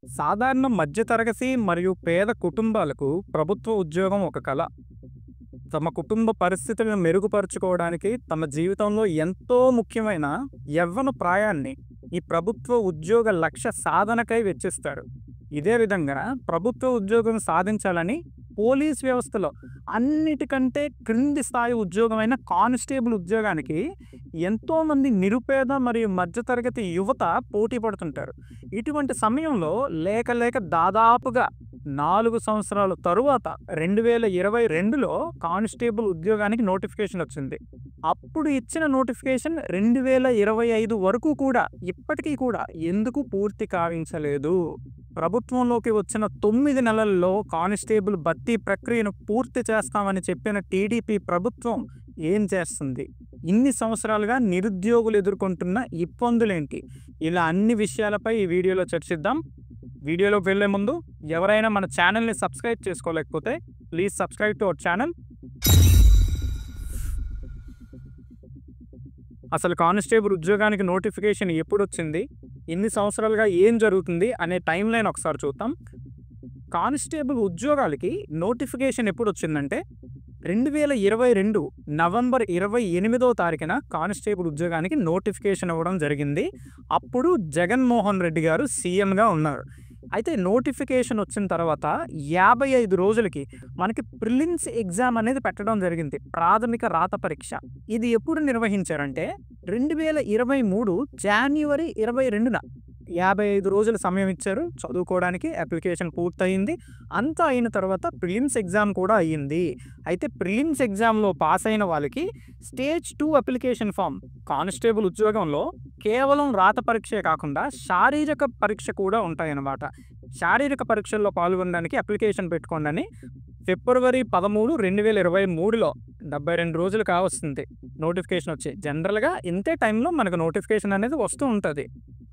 సాధారణ మధ్యతరగతి మరియు పేద కుటుంబాలకు ప్రభుత్వ ఉద్యోగం ఒక కల. తమ కుటుంబ పరిస్థితులను మెరుగుపరుచుకోవడానికి తమ జీవితంలో ఎంతో ముఖ్యమైన యవ్వన ప్రాయాన్ని ఈ ప్రభుత్వ ఉద్యోగ లక్ష్య సాధనకై వెచ్చిస్తారు. ఇదే విధంగా ప్రభుత్వ ఉద్యోగం సాధించాలని పోలీస్ వ్యవస్థలో అన్నిటికంటే క్రింది స్థాయి ఉద్యోగమైన కానిస్టేబుల్ ఉద్యోగానికి ఎంతోమంది నిరుపేద మరియు మధ్యతరగతి యువత పోటీ పడుతుంటారు. ఇటువంటి సమయంలో లేక దాదాపుగా 4 సంవత్సరాల తరువాత 2022లో కానిస్టేబుల్ ఉద్యోగానికి నోటిఫికేషన్ వచ్చింది. అప్పుడు ఇచ్చిన నోటిఫికేషన్ 2025 వరకు కూడా ఇప్పటికీ కూడా ఎందుకు పూర్తి కావించలేదు? ప్రభుత్వంలోకి వచ్చిన 9 నెలల్లో కానిస్టేబుల్ భర్తీ ప్రక్రియను పూర్తి చేస్తామని చెప్పిన టీడీపీ ప్రభుత్వం ఏం చేస్తుంది? ఇన్ని సంవత్సరాలుగా నిరుద్యోగులు ఎదుర్కొంటున్న ఇబ్బందులేంటి? ఇలా అన్ని విషయాలపై ఈ వీడియోలో చర్చిద్దాం. వీడియోలోకి వెళ్లే ముందు ఎవరైనా మన ఛానల్ని సబ్స్క్రైబ్ చేసుకోలేకపోతే please subscribe to our channel. అసలు కానిస్టేబుల్ ఉద్యోగానికి నోటిఫికేషన్ ఎప్పుడు వచ్చింది, ఇన్ని సంవత్సరాలుగా ఏం జరుగుతుంది అనే టైం లైన్ ఒకసారి చూద్దాం. కానిస్టేబుల్ ఉద్యోగాలకి నోటిఫికేషన్ ఎప్పుడు వచ్చిందంటే 2022 నవంబర్ 28వ తారీఖున కానిస్టేబుల్ ఉద్యోగానికి నోటిఫికేషన్ ఇవ్వడం జరిగింది. అప్పుడు జగన్మోహన్ రెడ్డి గారు సీఎంగా ఉన్నారు. అయితే నోటిఫికేషన్ వచ్చిన తర్వాత 55 రోజులకి మనకి ప్రిలిమ్స్ ఎగ్జామ్ అనేది పెట్టడం జరిగింది, ప్రాథమిక రాత పరీక్ష. ఇది ఎప్పుడు నిర్వహించారంటే 2023 జనవరి 22న 55 రోజుల సమయం ఇచ్చారు చదువుకోవడానికి. అప్లికేషన్ పూర్తయింది. అంతా అయిన తర్వాత ప్రిలిమ్స్ ఎగ్జామ్ కూడా అయ్యింది. అయితే ప్రిలిమ్స్ ఎగ్జామ్లో పాస్ అయిన వాళ్ళకి స్టేజ్ 2 అప్లికేషన్ ఫామ్, కానిస్టేబుల్ ఉద్యోగంలో కేవలం రాత పరీక్షే కాకుండా శారీరక పరీక్ష కూడా ఉంటాయన్నమాట. శారీరక పరీక్షల్లో పాల్గొనడానికి అప్లికేషన్ పెట్టుకోండి అని ఫిబ్రవరి 13, 2023లో 72 రోజులు కావస్తుంది నోటిఫికేషన్ వచ్చి. జనరల్గా ఇంతే టైంలో మనకు నోటిఫికేషన్ అనేది వస్తూ ఉంటుంది.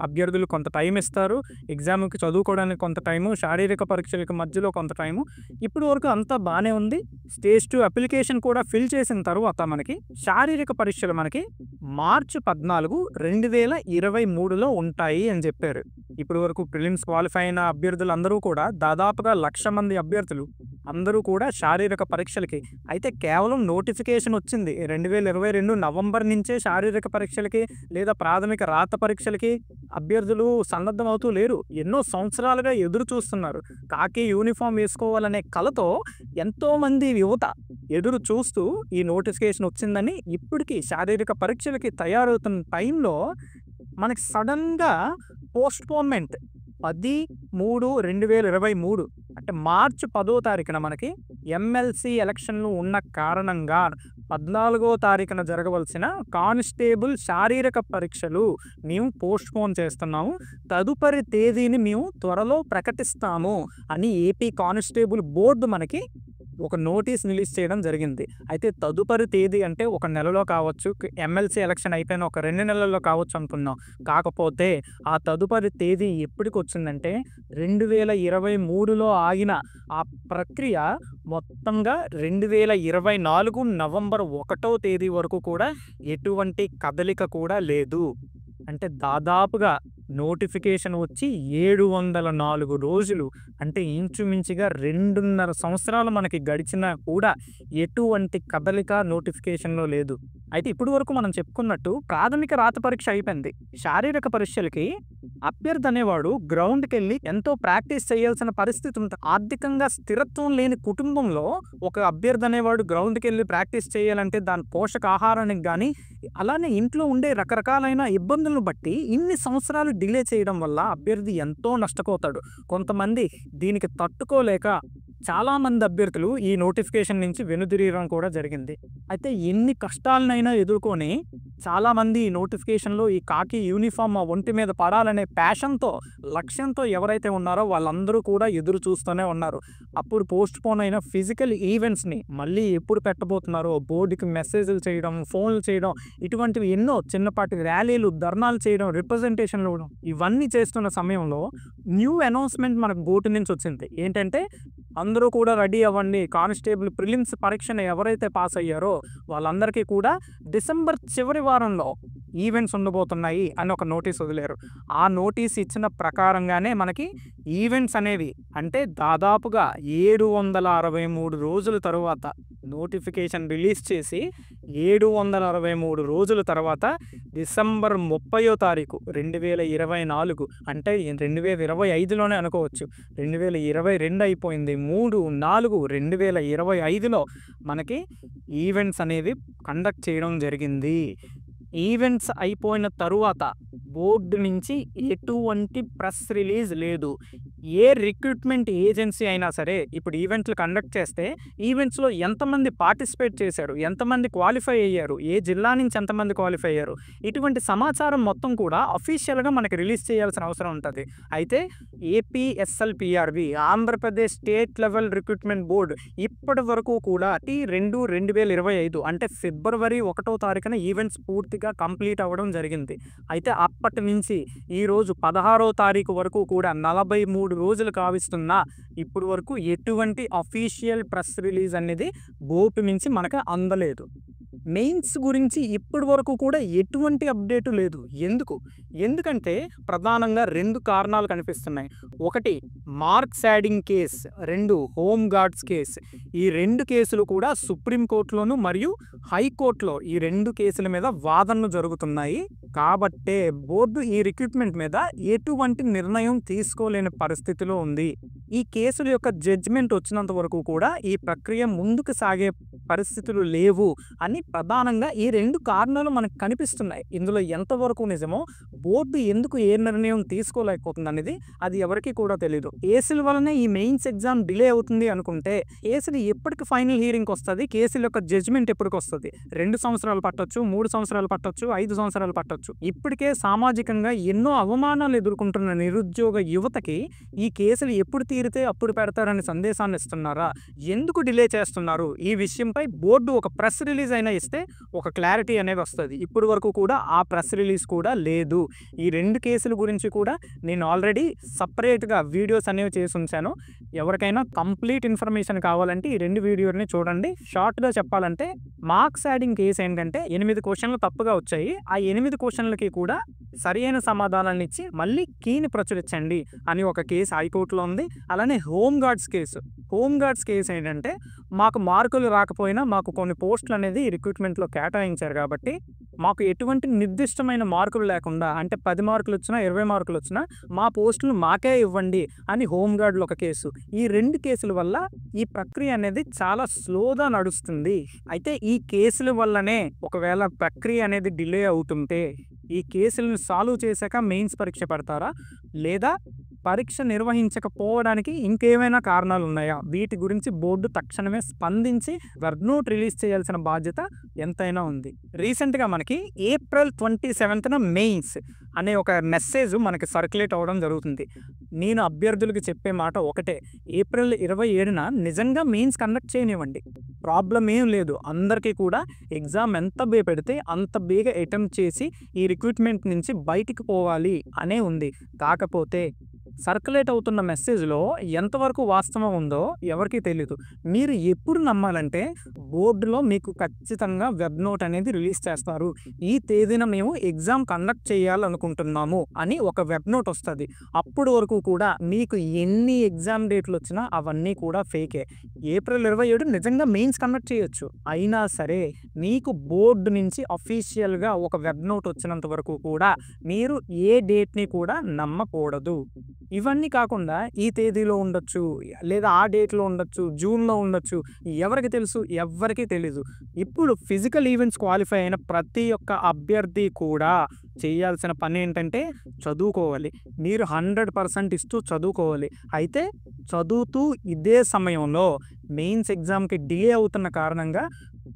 అభ్యర్థులు కొంత టైం ఇస్తారు, ఎగ్జామ్కి చదువుకోవడానికి కొంత టైము, శారీరక పరీక్షలకు మధ్యలో కొంత టైము. ఇప్పుడు వరకు అంతా బాగానే ఉంది. స్టేజ్ 2 అప్లికేషన్ కూడా ఫిల్ చేసిన తర్వాత మనకి శారీరక పరీక్షలు మనకి మార్చి 14, 2023లో ఉంటాయి అని చెప్పారు. ఇప్పుడు వరకు ప్రిలిమ్స్ క్వాలిఫై అయిన అభ్యర్థులు అందరూ కూడా దాదాపుగా 1,00,000 మంది అభ్యర్థులు అందరూ కూడా శారీరక పరీక్షలకి. అయితే కేవలం నోటిఫికేషన్ వచ్చింది 2022 నవంబర్ నుంచే శారీరక పరీక్షలకి లేదా ప్రాథమిక రాత పరీక్షలకి అభ్యర్థులు సన్నద్ధం అవుతూ లేరు. ఎన్నో సంవత్సరాలుగా ఎదురు చూస్తున్నారు. కాకి యూనిఫామ్ వేసుకోవాలనే కలతో ఎంతోమంది యువత ఎదురు చూస్తూ ఈ నోటిఫికేషన్ వచ్చిందని ఇప్పటికీ శారీరక పరీక్షలకి తయారవుతున్న టైంలో మనకి సడన్గా పోస్ట్పోన్మెంట్ 10/3/2023 అంటే మార్చి 10వ తారీఖున మనకి ఎమ్మెల్సీ ఎలక్షన్లు ఉన్న కారణంగా 14వ తారీఖున జరగవలసిన కానిస్టేబుల్ శారీరక పరీక్షలు మేము పోస్ట్పోన్ చేస్తున్నాము, తదుపరి తేదీని మేము త్వరలో ప్రకటిస్తాము అని ఏపీ కానిస్టేబుల్ బోర్డు మనకి ఒక నోటీస్ రిలీజ్ చేయడం జరిగింది. అయితే తదుపరి తేదీ అంటే ఒక నెలలో కావచ్చు, ఎమ్మెల్సీ ఎలక్షన్ అయిపోయిన ఒక 2 నెలల్లో కావచ్చు అనుకున్నాం. కాకపోతే ఆ తదుపరి తేదీ ఎప్పటికి వచ్చిందంటే 2023లో ఆగిన ఆ ప్రక్రియ మొత్తంగా 2024 నవంబర్ 1వ తేదీ వరకు కూడా ఎటువంటి కదలిక కూడా లేదు. అంటే దాదాపుగా నోటిఫికేషన్ వచ్చి 704 రోజులు, అంటే ఇంచుమించుగా 2.5 సంవత్సరాలు మనకి గడిచినా కూడా ఎటువంటి కదలిక నోటిఫికేషన్లో లేదు. అయితే ఇప్పటి వరకు మనం చెప్పుకున్నట్టు ప్రాథమిక రాత పరీక్ష అయిపోయింది. శారీరక పరీక్షలకి అభ్యర్థి అనేవాడు గ్రౌండ్కి వెళ్ళి ఎంతో ప్రాక్టీస్ చేయాల్సిన పరిస్థితి ఉంటుంది. ఆర్థికంగా స్థిరత్వం లేని కుటుంబంలో ఒక అభ్యర్థి అనేవాడు గ్రౌండ్కి వెళ్ళి ప్రాక్టీస్ చేయాలంటే దాని పోషకాహారానికి కానీ అలానే ఇంట్లో ఉండే రకరకాలైన ఇబ్బందులను బట్టి ఇన్ని సంవత్సరాలు డిలే చేయడం వల్ల అభ్యర్థి ఎంతో నష్టపోతాడు. కొంతమంది దీనికి తట్టుకోలేక చాలామంది అభ్యర్థులు ఈ నోటిఫికేషన్ నుంచి వెనుదిరగడం కూడా జరిగింది. అయితే ఎన్ని కష్టాలనైనా ఎదుర్కొని చాలామంది ఈ నోటిఫికేషన్లో ఈ కాకి యూనిఫామ్ ఆ ఒంటి మీద పడాలనే ప్యాషన్తో, లక్ష్యంతో ఎవరైతే ఉన్నారో వాళ్ళందరూ కూడా ఎదురు చూస్తూనే ఉన్నారు. అప్పుడు పోస్ట్పోన్ అయిన ఫిజికల్ ఈవెంట్స్ని మళ్ళీ ఎప్పుడు పెట్టబోతున్నారో బోర్డుకి మెసేజ్లు చేయడం, ఫోన్లు చేయడం, ఇటువంటివి ఎన్నో చిన్నపాటి ర్యాలీలు, ధర్నాలు చేయడం, రిప్రజెంటేషన్లు ఇవ్వడం, ఇవన్నీ చేస్తున్న సమయంలో న్యూ అనౌన్స్మెంట్ మనకు బోర్డు నుంచి వచ్చింది. ఏంటంటే అందరూ కూడా రెడీ అవ్వండి. కానిస్టేబుల్ ప్రిలిమ్స్ పరీక్షను ఎవరైతే పాస్ అయ్యారో వాళ్ళందరికీ కూడా డిసెంబర్ చివరి వారంలో ఈవెంట్స్ ఉండబోతున్నాయి అని ఒక నోటీస్ వదిలారు. ఆ నోటీస్ ఇచ్చిన ప్రకారంగానే మనకి ఈవెంట్స్ అనేవి అంటే దాదాపుగా 763 రోజుల తరువాత నోటిఫికేషన్ రిలీజ్ చేసి 763 రోజుల తర్వాత డిసెంబర్ 30వ తారీఖు 2024 అంటే 2025లోనే అనుకోవచ్చు. 2022 అయిపోయింది. 3, 4, 2025లో మనకి ఈవెంట్స్ అనేవి కండక్ట్ చేయడం జరిగింది. ఈవెంట్స్ అయిపోయిన తరువాత బోర్డు నుంచి ఎటువంటి ప్రెస్ రిలీజ్ లేదు. ఏ రిక్రూట్మెంట్ ఏజెన్సీ అయినా సరే ఇప్పుడు ఈవెంట్లు కండక్ట్ చేస్తే ఈవెంట్స్లో ఎంతమంది పార్టిసిపేట్ చేశారు, ఎంతమంది క్వాలిఫై అయ్యారు, ఏ జిల్లా నుంచి ఎంతమంది క్వాలిఫై అయ్యారు, ఇటువంటి సమాచారం మొత్తం కూడా అఫీషియల్గా మనకి రిలీజ్ చేయాల్సిన అవసరం ఉంటుంది. అయితే APSLPRB Andhra Pradesh state level recruitment board ఇప్పటి వరకు కూడా 2025 అంటే ఫిబ్రవరి 1వ తారీఖున ఈవెంట్స్ పూర్తిగా కంప్లీట్ అవ్వడం జరిగింది. అయితే అప్పటి నుంచి ఈరోజు 16వ తారీఖు వరకు కూడా 43 రోజులు కావిస్తున్నా ఇప్పుడు వరకు ఎటువంటి అఫీషియల్ ప్రెస్ రిలీజ్ అనేది బోర్డు నుంచి మనకు అందలేదు. మెయిన్స్ గురించి ఇప్పటి వరకు కూడా ఎటువంటి అప్డేటు లేదు. ఎందుకంటే ప్రధానంగా 2 కారణాలు కనిపిస్తున్నాయి. ఒకటి marks adding case, 2 home guards case. ఈ 2 కేసులు కూడా సుప్రీంకోర్టులోను మరియు హైకోర్టులో ఈ 2 కేసుల మీద వాదనలు జరుగుతున్నాయి. కాబట్టే బోర్డు ఈ రిక్రూట్మెంట్ మీద ఎటువంటి నిర్ణయం తీసుకోలేని పరిస్థితిలో ఉంది. ఈ కేసుల యొక్క జడ్జిమెంట్ వచ్చినంత వరకు కూడా ఈ ప్రక్రియ ముందుకు సాగే పరిస్థితులు లేవు అని ప్రధానంగా ఈ 2 కారణాలు మనకు కనిపిస్తున్నాయి. ఇందులో ఎంతవరకు నిజమో బోర్డు ఎందుకు ఏ నిర్ణయం తీసుకోలేకపోతుంది అనేది అది ఎవరికి కూడా తెలియదు. కేసుల వల్లనే ఈ మెయిన్స్ ఎగ్జామ్ డిలే అవుతుంది అనుకుంటే కేసులు ఎప్పటికి ఫైనల్ హియరింగ్కి వస్తుంది, కేసుల యొక్క జడ్జిమెంట్ ఎప్పటికి వస్తుంది? 2 సంవత్సరాలు పట్టొచ్చు, 3 సంవత్సరాలు పట్టొచ్చు, 5 సంవత్సరాలు పట్టొచ్చు. ఇప్పటికే సామాజికంగా ఎన్నో అవమానాలు ఎదుర్కొంటున్న నిరుద్యోగ యువతకి ఈ కేసులు ఎప్పుడు తీరితే అప్పుడు పెడతారని సందేశాన్ని ఇస్తున్నారా? ఎందుకు డిలే చేస్తున్నారు? ఈ విషయంపై బోర్డు ఒక ప్రెస్ రిలీజ్ అయినా ఇస్తే ఒక క్లారిటీ అనేది వస్తుంది. ఇప్పటి వరకు కూడా ఆ ప్రెస్ రిలీజ్ కూడా లేదు. ఈ 2 కేసుల గురించి కూడా నేను ఆల్రెడీ సపరేట్గా వీడియోస్ అనేవి చేసి ఉంచాను. ఎవరికైనా కంప్లీట్ ఇన్ఫర్మేషన్ కావాలంటే ఈ 2 వీడియోని చూడండి. షార్ట్గా చెప్పాలంటే మార్క్స్ యాడింగ్ కేసు ఏంటంటే 8 క్వశ్చన్లు తప్పుగా వచ్చాయి. ఆ 8 క్వశ్చన్లకి కూడా సరైన సమాధానాన్ని ఇచ్చి మళ్ళీ కీని ప్రచురించండి అని ఒక కేసు హైకోర్టులో ఉంది. అలానే హోమ్ గార్డ్స్ కేసు ఏంటంటే మాకు మార్కులు రాకపోయినా మాకు కొన్ని పోస్టులు అనేది రిక్రూట్మెంట్లో కేటాయించారు కాబట్టి మాకు ఎటువంటి నిర్దిష్టమైన మార్కులు లేకుండా అంటే 10 మార్కులు వచ్చినా 20 మార్కులు వచ్చినా మా పోస్టులు మాకే ఇవ్వండి అని హోంగార్డులు ఒక కేసు. ఈ 2 కేసుల వల్ల ఈ ప్రక్రియ అనేది చాలా స్లోగా నడుస్తుంది. అయితే ఈ కేసుల వల్లనే ఒకవేళ ప్రక్రియ అనేది డిలే అవుతుంటే ఈ కేసులను సాల్వ్ చేశాక మెయిన్స్ పరీక్ష పెడతారా, లేదా పరీక్ష నిర్వహించకపోవడానికి ఇంకేమైనా కారణాలు ఉన్నాయా? వీటి గురించి బోర్డు తక్షణమే స్పందించి వెబ్ నోట్ రిలీజ్ చేయాల్సిన బాధ్యత ఎంతైనా ఉంది. రీసెంట్గా మనకి ఏప్రిల్ 27న మెయిన్స్ అనే ఒక మెసేజ్ మనకి సర్క్యులేట్ అవ్వడం జరుగుతుంది. నేను అభ్యర్థులకు చెప్పే మాట ఒకటే, ఏప్రిల్ 27న నిజంగా మెయిన్స్ కండక్ట్ చేయనివ్వండి, ప్రాబ్లం ఏం లేదు. అందరికీ కూడా ఎగ్జామ్ ఎంత పెడితే అంత బేగా అటెంప్ట్ చేసి ఈ రిక్రూట్మెంట్ నుంచి బయటికి పోవాలి అనే ఉంది. కాకపోతే సర్క్యులేట్ అవుతున్న మెసేజ్లో ఎంతవరకు వాస్తవం ఉందో ఎవరికీ తెలియదు. మీరు ఎప్పుడు నమ్మాలంటే బోర్డులో మీకు ఖచ్చితంగా వెబ్ నోట్ అనేది రిలీజ్ చేస్తారు. ఈ తేదీన మేము ఎగ్జామ్ కండక్ట్ చేయాలనుకుంటున్నాము అని ఒక వెబ్ నోట్ వస్తుంది. అప్పుడు వరకు కూడా మీకు ఎన్ని ఎగ్జామ్ డేట్లు వచ్చినా అవన్నీ కూడా ఫేకే. ఏప్రిల్ 27 నిజంగా మెయిన్స్ కండక్ట్ చేయొచ్చు. అయినా సరే మీకు బోర్డు నుంచి అఫీషియల్గా ఒక వెబ్ నోట్ వచ్చినంత వరకు కూడా మీరు ఏ డేట్ని కూడా నమ్మకూడదు. ఇవన్నీ కాకుండా ఈ తేదీలో ఉండొచ్చు, లేదా ఆ డేట్లో ఉండొచ్చు, జూన్లో ఉండొచ్చు, ఎవరికి తెలుసు? ఎవ్వరికీ తెలీదు. ఇప్పుడు ఫిజికల్ ఈవెంట్స్ క్వాలిఫై అయిన ప్రతి ఒక్క అభ్యర్థి కూడా చేయాల్సిన పని ఏంటంటే చదువుకోవాలి. మీరు 100% ఇస్తూ చదువుకోవాలి. అయితే చదువుతూ ఇదే సమయంలో మెయిన్స్ ఎగ్జామ్కి డిలే అవుతున్న కారణంగా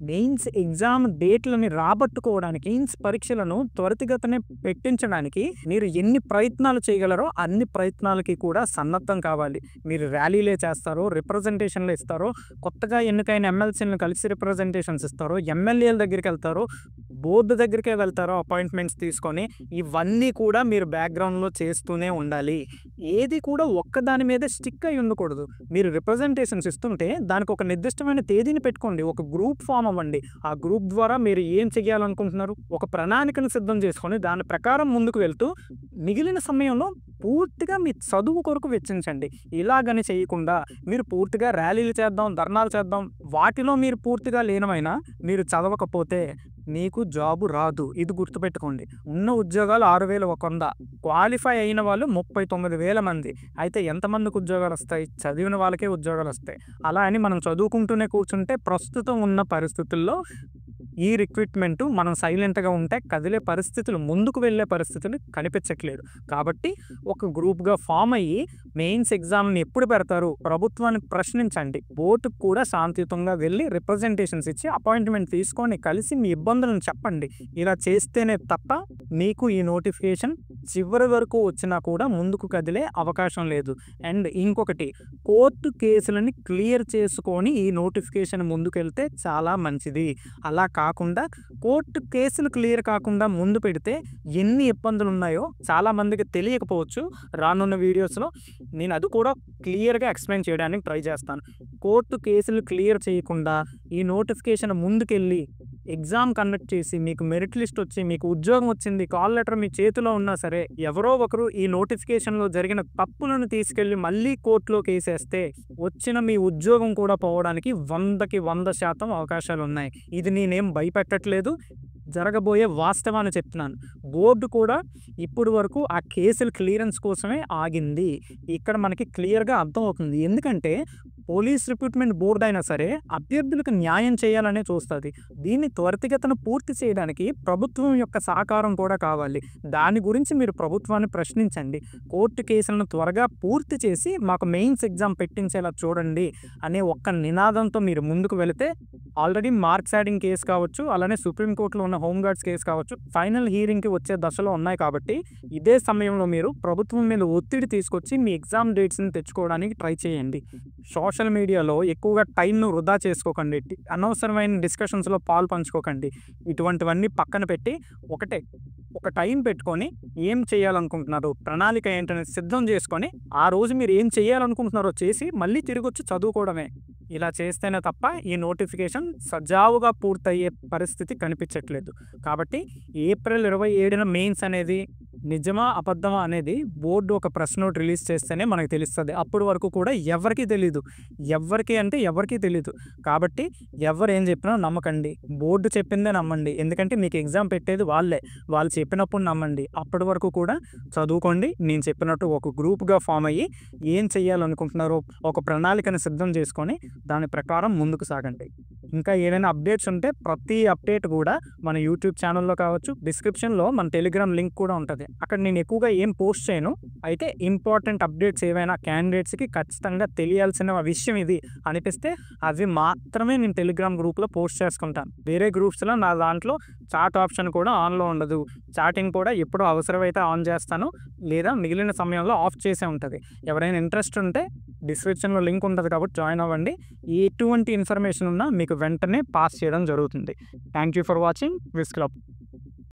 మెయిన్స్ ఎగ్జామ్ డేట్లని రాబట్టుకోవడానికి, మెయిన్స్ పరీక్షలను త్వరితగతిన పెట్టించడానికి మీరు ఎన్ని ప్రయత్నాలు చేయగలరో అన్ని ప్రయత్నాలకి కూడా సన్నద్ధం కావాలి. మీరు ర్యాలీలే చేస్తారో, రిప్రజెంటేషన్లు ఇస్తారో, కొత్తగా ఎన్నికైన ఎమ్మెల్సీలను కలిసి రిప్రజెంటేషన్స్ ఇస్తారో, ఎమ్మెల్యేల దగ్గరికి వెళ్తారో, బోర్డు దగ్గరికే వెళ్తారో అపాయింట్మెంట్స్ తీసుకొని, ఇవన్నీ కూడా మీరు బ్యాక్గ్రౌండ్లో చేస్తూనే ఉండాలి. ఏది కూడా ఒక్కదాని మీద స్టిక్ అయి ఉండకూడదు. మీరు రిప్రజెంటేషన్స్ ఇస్తుంటే దానికి ఒక నిర్దిష్టమైన తేదీని పెట్టుకోండి, ఒక గ్రూప్ ఫామ్ అవ్వండి. ఆ గ్రూప్ ద్వారా మీరు ఏం చేయాలనుకుంటున్నారు, ఒక ప్రణాళికను సిద్ధం చేసుకొని దాని ప్రకారం ముందుకు వెళ్తూ మిగిలిన సమయంలో పూర్తిగా మీ చదువు కొరకు వెచ్చించండి. ఇలాగని చేయకుండా మీరు పూర్తిగా ర్యాలీలు చేద్దాం, ధర్నాలు చేద్దాం, వాటిలో మీరు పూర్తిగా లీనమైనా మీరు చదవకపోతే మీకు జాబు రాదు. ఇది గుర్తుపెట్టుకోండి. ఉన్న ఉద్యోగాలు 6,100, క్వాలిఫై అయిన వాళ్ళు 39,000 మంది. అయితే ఎంతమందికి ఉద్యోగాలు వస్తాయి? చదివిన వాళ్ళకే ఉద్యోగాలు వస్తాయి. అలా అని మనం చదువుకుంటూనే కూర్చుంటే ప్రస్తుతం ఉన్న పరిస్థితుల్లో ఈ రిక్రూట్మెంట్ మనం సైలెంట్గా ఉంటే కదిలే పరిస్థితులు, ముందుకు వెళ్ళే పరిస్థితులు కనిపించట్లేదు. కాబట్టి ఒక గ్రూప్గా ఫామ్ అయ్యి మెయిన్స్ ఎగ్జామ్ని ఎప్పుడు పెడతారు, ప్రభుత్వాన్ని ప్రశ్నించండి. బోర్డుకు కూడా శాంతియుతంగా వెళ్ళి రిప్రజెంటేషన్స్ ఇచ్చి అపాయింట్మెంట్ తీసుకొని కలిసి మీ ఇబ్బందులను చెప్పండి. ఇలా చేస్తేనే తప్ప మీకు ఈ నోటిఫికేషన్ చివరి వరకు వచ్చినా కూడా ముందుకు కదిలే అవకాశం లేదు. అండ్ ఇంకొకటి, కోర్టు కేసులని క్లియర్ చేసుకొని ఈ నోటిఫికేషన్ ముందుకెళ్తే చాలా మంచిది. అలా కాకుండా కోర్టు కేసులు క్లియర్ కాకుండా ముందు పెడితే ఎన్ని ఇబ్బందులు ఉన్నాయో చాలామందికి తెలియకపోవచ్చు. రానున్న వీడియోస్లో నేను అది కూడా క్లియర్గా ఎక్స్ప్లెయిన్ చేయడానికి ట్రై చేస్తాను. కోర్టు కేసులు క్లియర్ చేయకుండా ఈ నోటిఫికేషన్ ముందుకెళ్ళి ఎగ్జామ్ కండక్ట్ చేసి మీకు మెరిట్ లిస్ట్ వచ్చి మీకు ఉద్యోగం వచ్చింది, కాల్ లెటర్ మీ చేతిలో ఉన్నా సరే ఎవరో ఒకరు ఈ నోటిఫికేషన్లో జరిగిన తప్పులను తీసుకెళ్ళి మళ్ళీ కోర్టులో కేసేస్తే వచ్చిన మీ ఉద్యోగం కూడా పోవడానికి 100కి 100% అవకాశాలు ఉన్నాయి. ఇది నేనేం భయపెట్టట్లేదు, జరగబోయే వాస్తవాన్ని చెప్తున్నాను. బోర్డు కూడా ఇప్పుడు వరకు ఆ కేసుల క్లియరెన్స్ కోసమే ఆగింది. ఇక్కడ మనకి క్లియర్గా అర్థమవుతుంది. ఎందుకంటే పోలీస్ రిక్రూట్మెంట్ బోర్డు అయినా సరే అభ్యర్థులకు న్యాయం చేయాలనే చూస్తుంది. దీన్ని త్వరితగతిన పూర్తి చేయడానికి ప్రభుత్వం యొక్క సహకారం కూడా కావాలి. దాని గురించి మీరు ప్రభుత్వాన్ని ప్రశ్నించండి. కోర్టు కేసులను త్వరగా పూర్తి చేసి మాకు మెయిన్స్ ఎగ్జామ్ పెట్టించేలా చూడండి అనే ఒక్క నినాదంతో మీరు ముందుకు వెళితే ఆల్రెడీ మార్క్స్ యాడింగ్ కేసు కావచ్చు, అలానే సుప్రీంకోర్టులో ఉన్న హోంగార్డ్స్ కేసు కావచ్చు, ఫైనల్ హీరింగ్కి వచ్చే దశలో ఉన్నాయి. కాబట్టి ఇదే సమయంలో మీరు ప్రభుత్వం మీద ఒత్తిడి తీసుకొచ్చి మీ ఎగ్జామ్ డేట్స్ని తెచ్చుకోవడానికి ట్రై చేయండి. సోషల్ మీడియాలో ఎక్కువగా టైంను వృధా చేసుకోకండి. అనవసరమైన డిస్కషన్స్లో పాలు పంచుకోకండి. ఇటువంటివన్నీ పక్కన పెట్టి ఒక టైం పెట్టుకొని ఏం చేయాలనుకుంటున్నారు, ప్రణాళిక ఏంటనేది సిద్ధం చేసుకొని ఆ రోజు మీరు ఏం చేయాలనుకుంటున్నారో చేసి మళ్ళీ తిరిగి వచ్చి చదువుకోవడమే. ఇలా చేస్తేనే తప్ప ఈ నోటిఫికేషన్ సజావుగా పూర్తయ్యే పరిస్థితి కనిపించట్లేదు. కాబట్టి ఏప్రిల్ 27న మెయిన్స్ అనేది నిజమా అబద్ధమా అనేది బోర్డు ఒక ప్రెస్ నోట్ రిలీజ్ చేస్తేనే మనకు తెలుస్తుంది. అప్పటి వరకు కూడా ఎవరికీ తెలీదు. ఎవరికీ తెలీదు. కాబట్టి ఎవరు ఏం చెప్పినా నమ్మకండి. బోర్డు చెప్పిందే నమ్మండి. ఎందుకంటే మీకు ఎగ్జామ్ పెట్టేది వాళ్ళే. వాళ్ళు చెప్పినప్పుడు నమ్మండి. అప్పటి వరకు కూడా చదువుకోండి. నేను చెప్పినట్టు ఒక గ్రూప్గా ఫామ్ అయ్యి ఏం చేయాలనుకుంటున్నారో ఒక ప్రణాళికను సిద్ధం చేసుకొని దాని ప్రకారం ముందుకు సాగండి. ఇంకా ఏదైనా అప్డేట్స్ ఉంటే ప్రతి అప్డేట్ కూడా మన యూట్యూబ్ ఛానల్లో కావచ్చు, డిస్క్రిప్షన్లో మన టెలిగ్రామ్ లింక్ కూడా ఉంటుంది. అక్కడ నేను ఎక్కువగా ఏం పోస్ట్ చేయను. అయితే ఇంపార్టెంట్ అప్డేట్స్ ఏవైనా క్యాండిడేట్స్కి ఖచ్చితంగా తెలియాల్సిన విషయం ఇది అనిపిస్తే అవి మాత్రమే నేను టెలిగ్రామ్ గ్రూప్లో పోస్ట్ చేసుకుంటాను. వేరే గ్రూప్స్లో నా దాంట్లో చాట్ ఆప్షన్ కూడా ఆన్లో ఉండదు. చాటింగ్ కూడా ఎప్పుడో అవసరమైతే ఆన్ చేస్తాను, లేదా మిగిలిన సమయంలో ఆఫ్ చేసే ఉంటుంది. ఎవరైనా ఇంట్రెస్ట్ ఉంటే డిస్క్రిప్షన్లో లింక్ ఉంటుంది కాబట్టి జాయిన్ అవ్వండి. ఎటువంటి ఇన్ఫర్మేషన్ ఉన్నా మీకు వెంటనే పాస్ చేయడం జరుగుతుంది. Thank you for watching vis club.